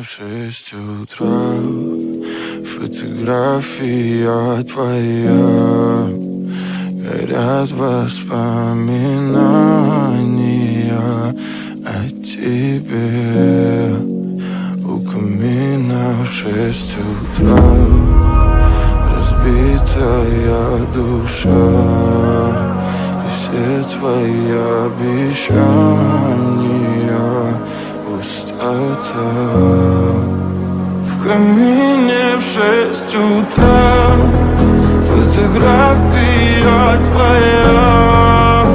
в 6 утра. Фотография твоя, горят воспоминания о тебе. У камина в 6 утра, разбитая душа, и все твои обещания пустота. В камине в 6 утра, фотография твоя,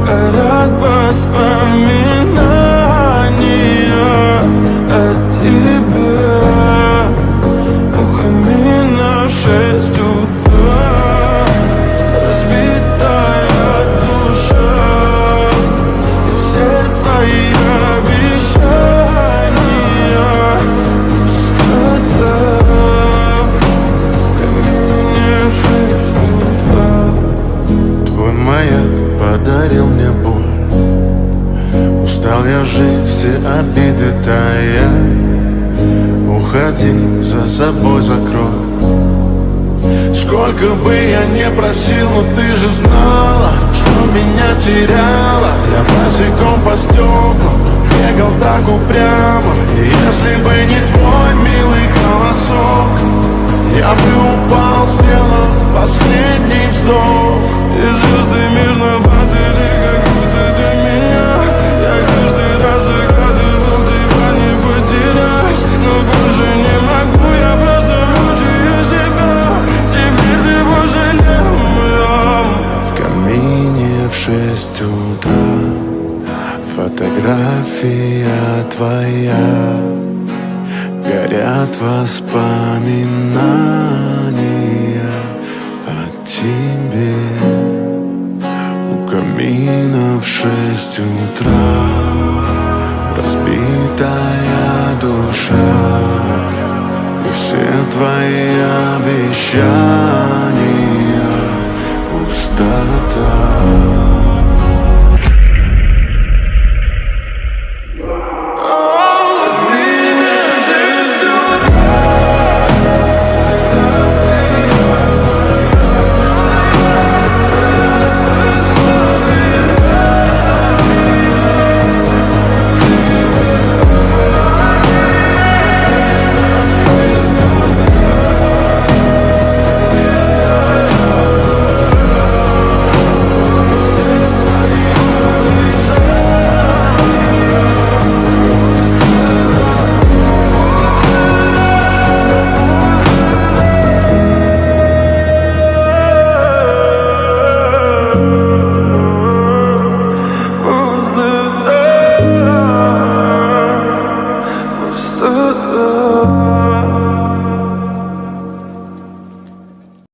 горят воспоминания о тебе. У камина в 6 утра, разбитая душа, и все твои обещания пустота. В камине в 6 утра. Твой маяк подарил мне боль. Устал я жить, все обиды тая. Уходи, за собой закрой. Сколько бы я не просил, но ты же знала, что меня теряла. Я босиком по стеклам бегал так упрямо. И если бы не твой милый голосок, я бы упал, сделав последний вздох. И звезды мирно падали, как будто до меня. Я каждый раз загадывал тебя не потерять, но больше не могу, я просто мучаю себя. Теперь ты пожалел меня. В камине в 6 утра, фотография твоя, горят воспоминания о тебе. У камина в 6 утра, разбитая душа, и все твои обещания пустота.